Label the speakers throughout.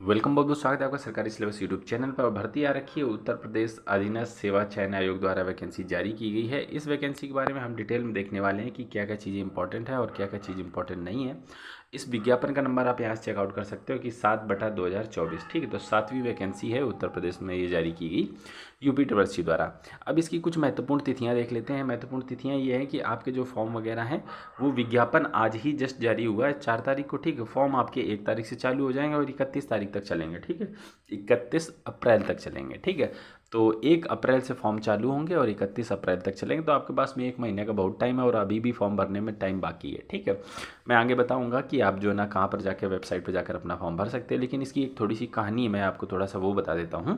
Speaker 1: Welcome, बहुत बहुत स्वागत है आपका सरकारी सिलेबस यूट्यूब चैनल पर। भर्ती आ रखी है उत्तर प्रदेश अधीनस्थ सेवा चयन आयोग द्वारा वैकेंसी जारी की गई है। इस वैकेंसी के बारे में हम डिटेल में देखने वाले हैं कि क्या क्या चीज़ें इंपॉर्टेंट है और क्या क्या चीज़ इंपॉर्टेंट नहीं है। इस विज्ञापन का नंबर आप यहाँ से चेकआउट कर सकते हो कि 7/2024। ठीक है, तो 7वीं वैकेंसी है उत्तर प्रदेश में ये जारी की गई UPSSC द्वारा। अब इसकी कुछ महत्वपूर्ण तिथियाँ देख लेते हैं। महत्वपूर्ण तिथियाँ ये हैं कि आपके जो फॉर्म वगैरह हैं वो विज्ञापन आज ही जस्ट जारी हुआ है 4 तारीख को। ठीक है, फॉर्म आपके 1 तारीख से चालू हो जाएंगे और 31 तारीख तक चलेंगे। ठीक है, 31 अप्रैल तक चलेंगे। ठीक है, तो 1 अप्रैल से फॉर्म चालू होंगे और 31 अप्रैल तक चलेंगे। तो आपके पास में 1 महीने का बहुत टाइम है और अभी भी फॉर्म भरने में टाइम बाकी है। ठीक है, मैं आगे बताऊंगा कि आप जो है ना कहाँ पर जाकर वेबसाइट पर जाकर अपना फॉर्म भर सकते हैं। लेकिन इसकी एक थोड़ी सी कहानी है, मैं आपको थोड़ा सा वो बता देता हूँ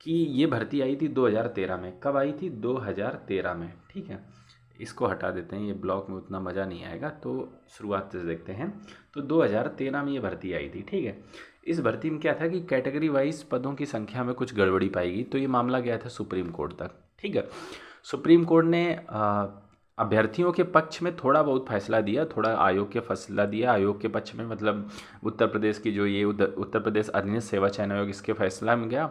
Speaker 1: कि ये भर्ती आई थी 2013 में। कब आई थी? 2013 में। ठीक है, इसको हटा देते हैं, ये ब्लॉक में उतना मज़ा नहीं आएगा, तो शुरुआत से देखते हैं। तो 2013 में ये भर्ती आई थी। ठीक है, इस भर्ती में क्या था कि कैटेगरी वाइज पदों की संख्या में कुछ गड़बड़ी पाई गई, तो ये मामला गया था सुप्रीम कोर्ट तक। ठीक है, सुप्रीम कोर्ट ने अभ्यर्थियों के पक्ष में थोड़ा बहुत फैसला दिया, थोड़ा आयोग के फैसला दिया। आयोग के पक्ष में मतलब उत्तर प्रदेश की जो ये उत्तर प्रदेश अधीनस्थ सेवा चयन आयोग, इसके फैसला में गया।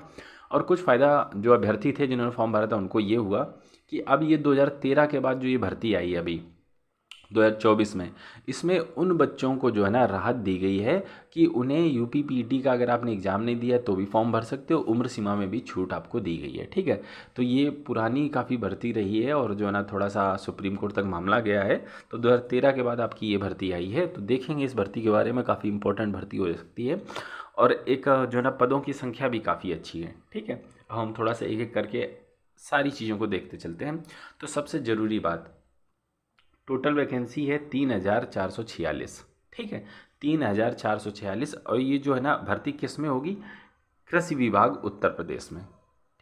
Speaker 1: और कुछ फ़ायदा जो अभ्यर्थी थे जिन्होंने फॉर्म भरा था उनको ये हुआ कि अब ये 2013 के बाद जो ये भर्ती आई अभी 2024 में, इसमें उन बच्चों को जो है ना राहत दी गई है कि उन्हें UPPET का अगर आपने एग्ज़ाम नहीं दिया तो भी फॉर्म भर सकते हो, उम्र सीमा में भी छूट आपको दी गई है। ठीक है, तो ये पुरानी काफ़ी भर्ती रही है और जो है ना थोड़ा सा सुप्रीम कोर्ट तक मामला गया है। तो 2013 के बाद आपकी ये भर्ती आई है, तो देखेंगे इस भर्ती के बारे में। काफ़ी इंपॉर्टेंट भर्ती हो सकती है और एक जो है ना पदों की संख्या भी काफ़ी अच्छी है। ठीक है, हम थोड़ा सा एक एक करके सारी चीज़ों को देखते चलते हैं। तो सबसे ज़रूरी बात, टोटल वैकेंसी है 3446। ठीक है, 3446। और ये जो है ना भर्ती किस में होगी? कृषि विभाग उत्तर प्रदेश में।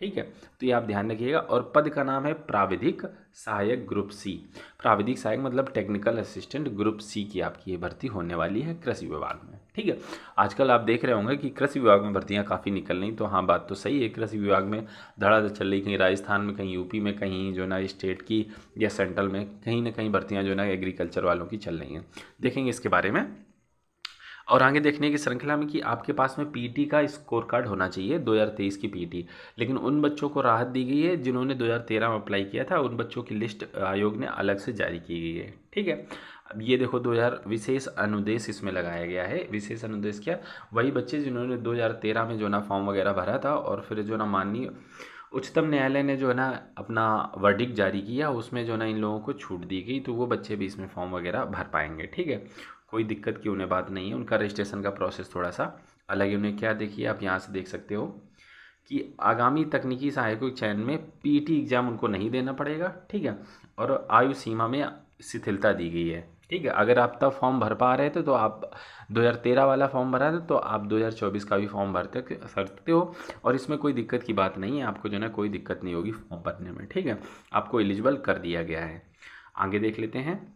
Speaker 1: ठीक है, तो ये आप ध्यान रखिएगा। और पद का नाम है प्राविधिक सहायक ग्रुप C। प्राविधिक सहायक मतलब टेक्निकल असिस्टेंट ग्रुप C की आपकी ये भर्ती होने वाली है कृषि विभाग में। ठीक है, आजकल आप देख रहे होंगे कि कृषि विभाग में भर्तियां काफ़ी निकल रही। तो हाँ, बात तो सही है, कृषि विभाग में धड़ाधड़ चल रही। कहीं राजस्थान में, कहीं UP में, कहीं जो ना स्टेट की या सेंट्रल में कहीं ना कहीं भर्तियाँ जो ना एग्रीकल्चर वालों की चल रही हैं। देखेंगे इसके बारे में। और आगे देखने की श्रृंखला में कि आपके पास में PET का स्कोर कार्ड होना चाहिए, 2023 की PET। लेकिन उन बच्चों को राहत दी गई है जिन्होंने 2013 में अप्लाई किया था, उन बच्चों की लिस्ट आयोग ने अलग से जारी की गई है। ठीक है, अब ये देखो 2000 विशेष अनुदेश इसमें लगाया गया है। विशेष अनुदेश क्या? वही बच्चे जिन्होंने 2013 में जो ना फॉर्म वगैरह भरा था और फिर जो ना माननीय उच्चतम न्यायालय ने जो है ना अपना वर्डिक्ट जारी किया, उसमें जो ना इन लोगों को छूट दी गई, तो वो बच्चे भी इसमें फॉर्म वगैरह भर पाएंगे। ठीक है, कोई दिक्कत की उन्हें बात नहीं है। उनका रजिस्ट्रेशन का प्रोसेस थोड़ा सा अलग है। उन्हें क्या, देखिए आप यहाँ से देख सकते हो कि आगामी तकनीकी सहायकों के चयन में PET एग्ज़ाम उनको नहीं देना पड़ेगा। ठीक है, और आयु सीमा में शिथिलता दी गई है। ठीक है, अगर आप तब फॉर्म भर पा रहे थे तो आप 2013 वाला फॉर्म भरा था तो आप 2024 का भी फॉर्म भर सकते हो। और इसमें कोई दिक्कत की बात नहीं है, आपको जो है ना कोई दिक्कत नहीं होगी फॉर्म भरने में। ठीक है, आपको एलिजिबल कर दिया गया है। आगे देख लेते हैं।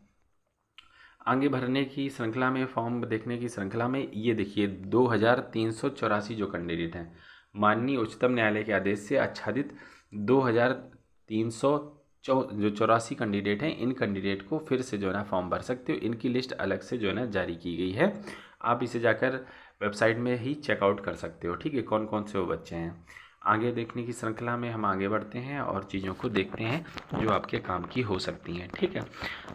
Speaker 1: आगे भरने की श्रृंखला में, फॉर्म देखने की श्रृंखला में, ये देखिए 2384 जो कैंडिडेट हैं माननीय उच्चतम न्यायालय के आदेश से आच्छादित 2384 कैंडिडेट हैं। इन कैंडिडेट को फिर से जो है ना फॉर्म भर सकते हो। इनकी लिस्ट अलग से जो है ना जारी की गई है, आप इसे जाकर वेबसाइट में ही चेकआउट कर सकते हो। ठीक है, कौन कौन से वो बच्चे हैं। आगे देखने की श्रृंखला में हम आगे बढ़ते हैं और चीज़ों को देखते हैं जो आपके काम की हो सकती हैं। ठीक है,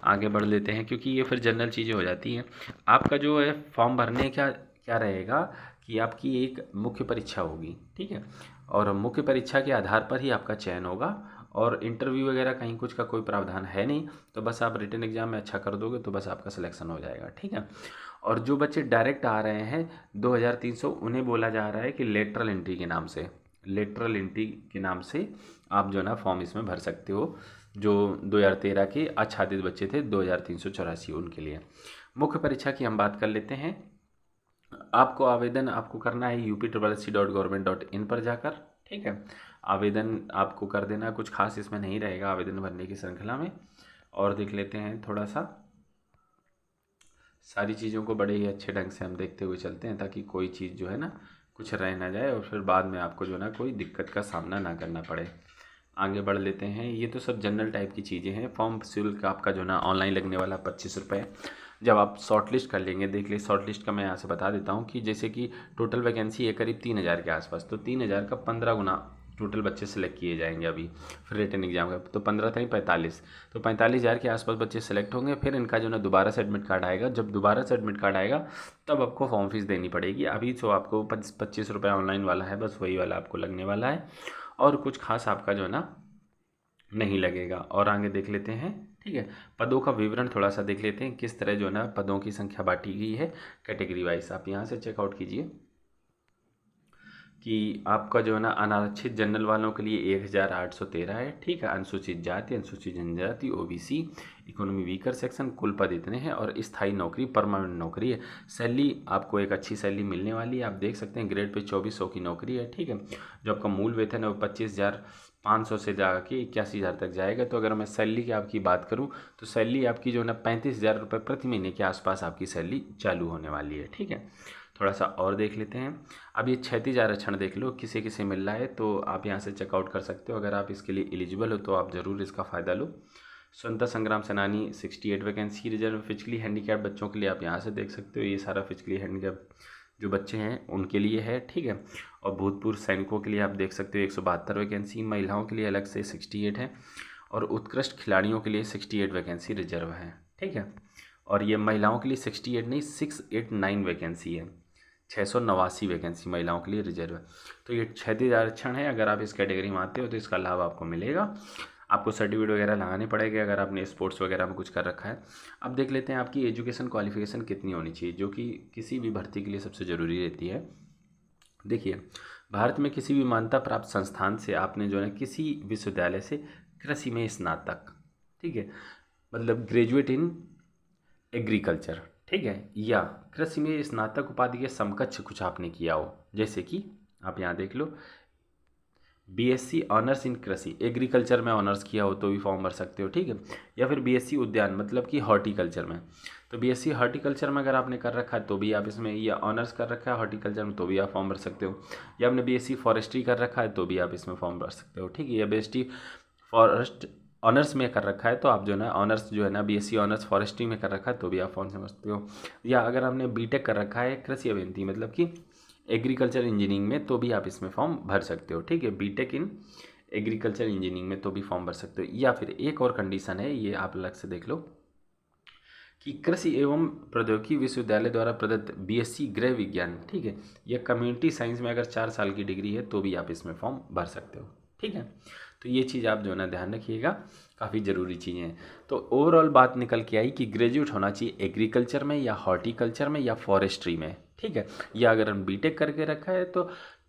Speaker 1: आगे बढ़ लेते हैं क्योंकि ये फिर जनरल चीज़ें हो जाती हैं। आपका जो है फॉर्म भरने का क्या रहेगा कि आपकी एक मुख्य परीक्षा होगी। ठीक है, और मुख्य परीक्षा के आधार पर ही आपका चयन होगा और इंटरव्यू वगैरह कहीं कुछ का कोई प्रावधान है नहीं। तो बस आप रिटन एग्जाम में अच्छा कर दोगे तो बस आपका सिलेक्शन हो जाएगा। ठीक है, और जो बच्चे डायरेक्ट आ रहे हैं 2300, उन्हें बोला जा रहा है कि लेटरल एंट्री के नाम से, लेटरल एंट्री के नाम से आप जो है ना फॉर्म इसमें भर सकते हो। जो 2013 के आच्छादित बच्चे थे 2384, उनके लिए। मुख्य परीक्षा की हम बात कर लेते हैं। आपको आवेदन आपको करना है upSSC.government.in पर जाकर। ठीक है, आवेदन आपको कर देना, कुछ खास इसमें नहीं रहेगा आवेदन भरने की श्रृंखला में। और देख लेते हैं थोड़ा सा, सारी चीज़ों को बड़े ही अच्छे ढंग से हम देखते हुए चलते हैं ताकि कोई चीज़ जो है ना कुछ रह ना जाए और फिर बाद में आपको जो है ना कोई दिक्कत का सामना ना करना पड़े। आगे बढ़ लेते हैं। ये तो सब जनरल टाइप की चीज़ें हैं। फॉर्म शुल्क आपका जो ना ऑनलाइन लगने वाला 25 रुपये। जब आप शॉर्ट लिस्ट कर लेंगे, देख लीजिए शॉर्ट लिस्ट का मैं यहाँ से बता देता हूँ कि जैसे कि टोटल वैकेंसी है करीब 3000 के आसपास, तो 3000 का 15 गुना टोटल बच्चे सेलेक्ट किए जाएंगे अभी फिर रिटन एग्जाम का, तो 15 था 45, तो 45,000 के आसपास बच्चे सेलेक्ट होंगे। फिर इनका जो ना दोबारा से एडमिट कार्ड आएगा, जब दोबारा से एडमिट कार्ड आएगा तब आपको फॉर्म फीस देनी पड़ेगी। अभी तो आपको 25 रुपये ऑनलाइन वाला है, बस वही वाला आपको लगने वाला है, और कुछ खास आपका जो है ना नहीं लगेगा। और आगे देख लेते हैं, ठीक है, पदों का विवरण थोड़ा सा देख लेते हैं, किस तरह जो है ना पदों की संख्या बांटी गई है कैटेगरी वाइज। आप यहाँ से चेकआउट कीजिए कि आपका जो है ना अनारक्षित जनरल वालों के लिए 1813 है, ठीक है। अनुसूचित जाति, अनुसूचित जनजाति, ओबीसी, इकोनॉमी वीकर सेक्शन, कुल पद इतने हैं। और स्थायी नौकरी, परमानेंट नौकरी है। सैलरी आपको एक अच्छी सैलरी मिलने वाली है, आप देख सकते हैं ग्रेड पे 2400 की नौकरी है, ठीक है। जो आपका मूल वेतन है वो 25,500 से जाके 81,000 तक जाएगा। तो अगर मैं सैलरी की आपकी बात करूं तो सैलरी आपकी जो है ना 35,000 रुपये प्रति महीने के आसपास आपकी सैलरी चालू होने वाली है, ठीक है। थोड़ा सा और देख लेते हैं। अब ये क्षैतिज आरक्षण देख लो किसे किसे मिल रहा है, तो आप यहाँ से चेकआउट कर सकते हो। अगर आप इसके लिए एलिजिबल हो तो आप ज़रूर इसका फ़ायदा लो। स्वतंत्रता संग्राम सेनानी 68 वैकेंसी रिजर्व। फिजिकली हैंडीकैप बच्चों के लिए आप यहाँ से देख सकते हो, ये सारा फिजिकली हैंडीकैप जो बच्चे हैं उनके लिए है, ठीक है। और भूतपूर्व सैनिकों के लिए आप देख सकते हो 172 वैकेंसी। महिलाओं के लिए अलग से 68 है, और उत्कृष्ट खिलाड़ियों के लिए 68 वैकेंसी रिजर्व है, ठीक है। और ये महिलाओं के लिए 68 नहीं 689 वैकेंसी है, 689 वैकेंसी महिलाओं के लिए रिजर्व है। तो ये क्षैतिज आरक्षण है, अगर आप इस कैटेगरी में आते हो तो इसका लाभ आपको मिलेगा। आपको सर्टिफिकेट वगैरह लगाने पड़ेंगे अगर आपने स्पोर्ट्स वगैरह में कुछ कर रखा है। अब देख लेते हैं आपकी एजुकेशन क्वालिफिकेशन कितनी होनी चाहिए, जो कि किसी भी भर्ती के लिए सबसे ज़रूरी रहती है। देखिए, भारत में किसी भी मान्यता प्राप्त संस्थान से आपने जो है किसी विश्वविद्यालय से कृषि में स्नातक, ठीक है, मतलब ग्रेजुएट इन एग्रीकल्चर, ठीक है, या कृषि में स्नातक उपाधि के समकक्ष कुछ आपने किया हो, जैसे कि आप यहाँ देख लो बीएससी ऑनर्स इन कृषि, एग्रीकल्चर में ऑनर्स किया हो तो भी फॉर्म भर सकते हो, ठीक है। या फिर बीएससी उद्यान मतलब कि हॉर्टिकल्चर में, तो बीएससी हॉर्टिकल्चर में अगर आपने कर रखा है तो भी आप इसमें, या ऑनर्स कर रखा है हॉर्टिकल्चर में तो भी आप फॉर्म भर सकते हो, या आपने बीएससी फॉरेस्ट्री कर रखा है तो भी आप इसमें फॉर्म भर सकते हो, ठीक है। या बीएसटी फॉरेस्ट ऑनर्स में कर रखा है तो आप जो है ना ऑनर्स जो है ना बीएससी ऑनर्स फॉरेस्ट्री में कर रखा है तो भी आप फॉर्म समझ सकते हो। या अगर आपने बीटेक कर रखा है कृषि अभियंत्री मतलब कि एग्रीकल्चर इंजीनियरिंग में तो भी आप इसमें फॉर्म भर सकते हो, ठीक है। बीटेक इन एग्रीकल्चर इंजीनियरिंग में तो भी फॉर्म भर सकते हो। या फिर एक और कंडीशन है, ये आप अलग से देख लो कि कृषि एवं प्रौद्योगिकी विश्वविद्यालय द्वारा प्रदत्त बीएससी गृह विज्ञान, ठीक है, या कम्युनिटी साइंस में अगर 4 साल की डिग्री है तो भी आप इसमें फॉर्म भर सकते हो, ठीक है। तो ये चीज़ आप जो है ना ध्यान रखिएगा, काफ़ी ज़रूरी चीज़ें हैं। तो ओवरऑल बात निकल के आई कि ग्रेजुएट होना चाहिए एग्रीकल्चर में या हॉर्टिकल्चर में या फॉरेस्ट्री में, ठीक है। या अगर हम बीटेक करके रखा है तो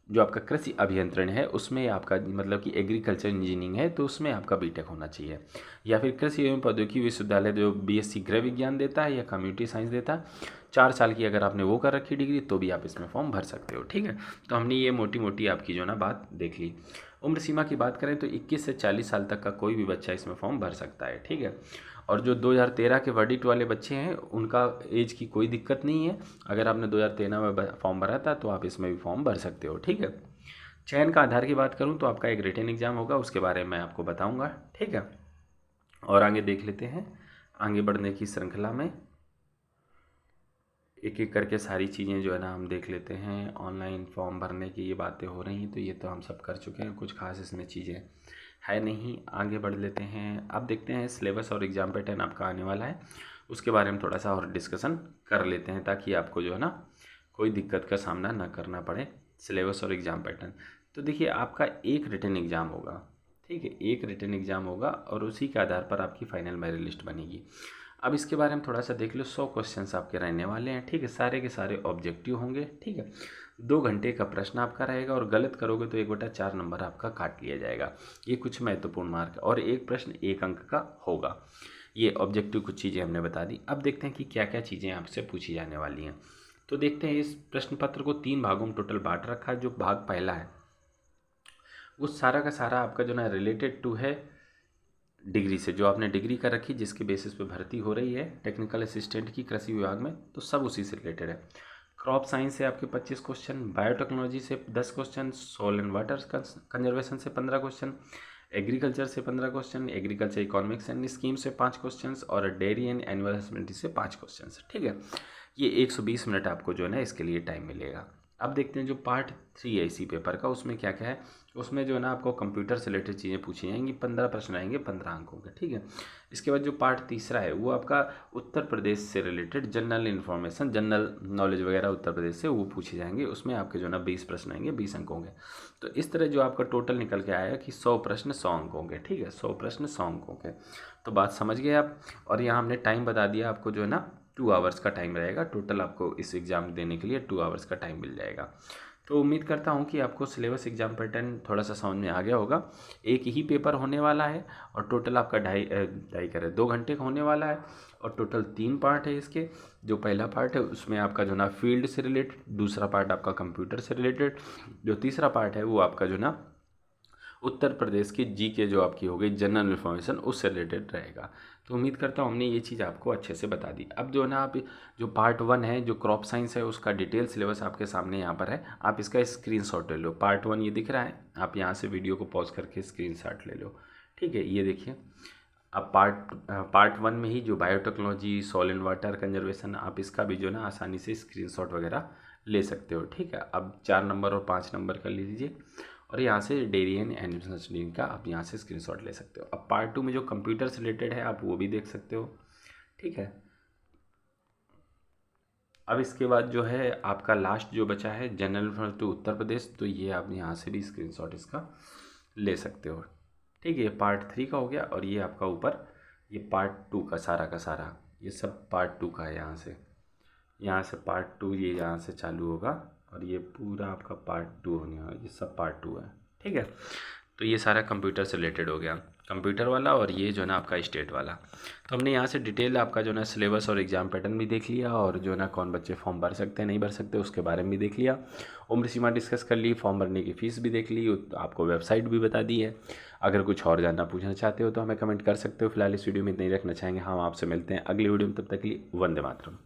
Speaker 1: जो आपका कृषि अभियंत्रण है उसमें आपका मतलब कि एग्रीकल्चर इंजीनियरिंग है तो उसमें आपका बीटेक होना चाहिए। या फिर कृषि एवं प्रौद्योगिकी विश्वविद्यालय जो बीएससी गृह विज्ञान देता है या कम्युनिटी साइंस देता है, 4 साल की अगर आपने वो कर रखी डिग्री तो भी आप इसमें फॉर्म भर सकते हो, ठीक है। तो हमने ये मोटी मोटी आपकी जो ना बात देख ली। उम्र सीमा की बात करें तो 21 से 40 साल तक का कोई भी बच्चा इसमें फॉर्म भर सकता है, ठीक है। और जो 2013 के वर्डिक्ट वाले बच्चे हैं उनका एज की कोई दिक्कत नहीं है, अगर आपने 2013 में फॉर्म भरा था तो आप इसमें भी फॉर्म भर सकते हो, ठीक है। चयन का आधार की बात करूं तो आपका एक रिटन एग्जाम होगा, उसके बारे में मैं आपको बताऊंगा, ठीक है। और आगे देख लेते हैं, आगे बढ़ने की श्रृंखला में एक एक करके सारी चीज़ें जो है ना हम देख लेते हैं। ऑनलाइन फॉर्म भरने की ये बातें हो रही हैं तो ये तो हम सब कर चुके हैं, कुछ खास इसमें चीज़ें है नहीं। आगे बढ़ लेते हैं, अब देखते हैं सिलेबस और एग्ज़ाम पैटर्न आपका आने वाला है, उसके बारे में थोड़ा सा और डिस्कशन कर लेते हैं ताकि आपको जो है ना कोई दिक्कत का सामना ना करना पड़े। सिलेबस और एग्ज़ाम पैटर्न, तो देखिए आपका एक रिटन एग्ज़ाम होगा, ठीक है, एक रिटन एग्ज़ाम होगा और उसी के आधार पर आपकी फाइनल मेरिट लिस्ट बनेगी। अब इसके बारे में थोड़ा सा देख लो, 100 क्वेश्चंस आपके रहने वाले हैं, ठीक है, सारे के सारे ऑब्जेक्टिव होंगे, ठीक है। 2 घंटे का प्रश्न आपका रहेगा और गलत करोगे तो 1/4 नंबर आपका काट लिया जाएगा। ये कुछ महत्वपूर्ण मार्क और एक प्रश्न 1 अंक का होगा। ये ऑब्जेक्टिव कुछ चीज़ें हमने बता दी। अब देखते हैं कि क्या क्या चीज़ें आपसे पूछी जाने वाली हैं। तो देखते हैं, इस प्रश्न पत्र को 3 भागों में टोटल बांट रखा है। जो भाग पहला है वो सारा का सारा आपका जो ना रिलेटेड टू है डिग्री से, जो आपने डिग्री कर रखी जिसके बेसिस पे भर्ती हो रही है टेक्निकल असिस्टेंट की कृषि विभाग में, तो सब उसी से रिलेटेड है। क्रॉप साइंस से आपके 25 क्वेश्चन, बायोटेक्नोलॉजी से 10 question, soil and water conservation से 15 क्वेश्चन, एग्रीकल्चर से 15 question, agriculture economics and scheme से 5 क्वेश्चन और डेयरी एंड एनुअल हस्बेंड्री से 5 क्वेश्चन। ठीक है, ये 120 मिनट आपको जो है ना इसके लिए टाइम मिलेगा। अब देखते हैं जो पार्ट 3 है इसी पेपर का, उसमें क्या क्या है। उसमें जो है ना आपको कंप्यूटर से रिलेटेड चीज़ें पूछी जाएंगी, 15 प्रश्न आएंगे 15 अंकों के। ठीक है, इसके बाद जो पार्ट तीसरा है वो आपका उत्तर प्रदेश से related general information, general knowledge वगैरह उत्तर प्रदेश से वो पूछे जाएंगे। उसमें आपके जो है ना 20 प्रश्न आएंगे 20 अंकों के। तो इस तरह जो आपका टोटल निकल के आएगा कि 100 प्रश्न 100 अंकों के। ठीक है, 100 प्रश्न 100 अंकों के। तो बात समझ गए आप। और यहाँ हमने टाइम बता दिया आपको, जो है ना 2 आवर्स का टाइम रहेगा टोटल, आपको इस एग्ज़ाम देने के लिए 2 आवर्स का टाइम मिल जाएगा। तो उम्मीद करता हूँ कि आपको सिलेबस एग्जाम पैटर्न थोड़ा सा समझ में आ गया होगा। एक ही पेपर होने वाला है और टोटल आपका 2 घंटे का होने वाला है और टोटल 3 पार्ट है इसके। जो पहला पार्ट है उसमें आपका जो ना फील्ड से रिलेटेड, दूसरा पार्ट आपका कंप्यूटर से रिलेटेड, जो तीसरा पार्ट है वो आपका जो ना उत्तर प्रदेश की जीके जो आपकी हो गई जनरल इन्फॉर्मेशन उससे रिलेटेड रहेगा। तो उम्मीद करता हूँ हमने ये चीज़ आपको अच्छे से बता दी। अब जो है ना आप जो पार्ट 1 है जो क्रॉप साइंस है उसका डिटेल सिलेबस आपके सामने यहाँ पर है, आप इसका स्क्रीनशॉट ले लो। पार्ट 1 ये दिख रहा है, आप यहाँ से वीडियो को पॉज करके स्क्रीनशॉट ले लो। ठीक है, ये देखिए अब पार्ट 1 में ही जो biotechnology, soil and water conservation, आप इसका भी जो है ना आसानी से स्क्रीनशॉट वगैरह ले सकते हो। ठीक है, अब 4 नंबर और 5 नंबर का ले लीजिए और यहाँ से डेयरी एंड एनिमल हस्बेंड्री का आप यहाँ से स्क्रीनशॉट ले सकते हो। अब पार्ट 2 में जो कंप्यूटर से रिलेटेड है आप वो भी देख सकते हो। ठीक है, अब इसके बाद जो है आपका लास्ट जो बचा है general information to Uttar Pradesh, तो ये आप यहाँ से भी स्क्रीनशॉट इसका ले सकते हो। ठीक है, ये पार्ट 3 का हो गया और ये आपका ऊपर ये पार्ट 2 का सारा ये सब पार्ट 2 का है। यहाँ से पार्ट 2 ये यहाँ से चालू होगा और ये पूरा आपका पार्ट 2 होने वाला, ये सब पार्ट 2 है। ठीक है, तो ये सारा कंप्यूटर से रिलेटेड हो गया, कंप्यूटर वाला, और ये जो है ना आपका स्टेट वाला। तो हमने यहाँ से डिटेल आपका जो है ना सिलेबस और एग्जाम पैटर्न भी देख लिया और जो है ना कौन बच्चे फॉर्म भर सकते हैं नहीं भर सकते उसके बारे में भी देख लिया, उम्र सीमा डिस्कस कर ली, फॉर्म भरने की फ़ीस भी देख ली, आपको वेबसाइट भी बता दी है। अगर कुछ और जानना पूछना चाहते हो तो हमें कमेंट कर सकते हो। फिलहाल इस वीडियो में इतना ही रखना चाहेंगे। हम आपसे मिलते हैं अगली वीडियो में, तब तक के लिए वंदे मातरम।